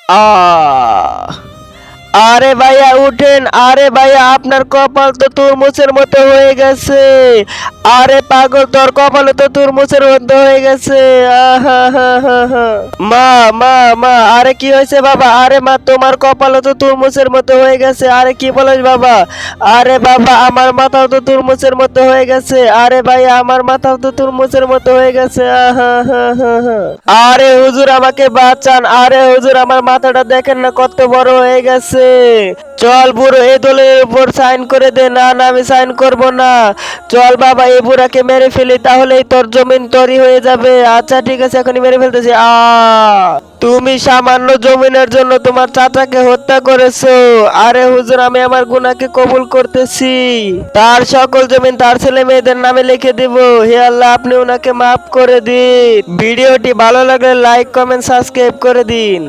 আহ আরে ভাইয়া উঠেন, আরে ভাইয়া আপনার কপাল তো তরমুজের মতো হয়ে গেছে। আরে পাগল, তোর কপালে তো তরমুজের মতো হয়ে গেছে। আহা হা হা হা। মা মা মা, আরে কি হয়েছে বাবা? আরে মা, তোমার কপালে তো তরমুজের মতো হয়ে গেছে। আরে কি বলিস বাবা? আরে বাবা, আমার মাথাও তো তরমুজের মতো হয়ে গেছে। আরে ভাইয়া, আমার মাথাও তো তরমুজের মতো হয়ে গেছে। আহা হা হা হা। আরে হুজুর, আমাকে বাঁচান। আরে হুজুর, আমার মাথাটা দেখেন না কত বড় হয়ে গেছে। চল বুড়ো, এই দলের উপর সাইন করে দে। না না, আমি সাইন করব না। চল বাবা, এই বুড়াকে মেরে ফেলি, তাহলেই তোর জমিন তরি হয়ে যাবে। আচ্ছা ঠিক আছে, এখনই মেরে ফেলতেছি। তুমি সামান্য জমিনের জন্য তোমার চাচাকে হত্যা করেছো। আরে হুজুর, আমি আমার গুনাহকে কবুল করতেছি। তার সকল জমিন তার ছেলে মেয়েদের নামে লিখে দিব। হে আল্লাহ, আপনি ওনাকে মাফ করে দিন। ভিডিওটি ভালো লাগলে লাইক কমেন্ট সাবস্ক্রাইব করে দিন।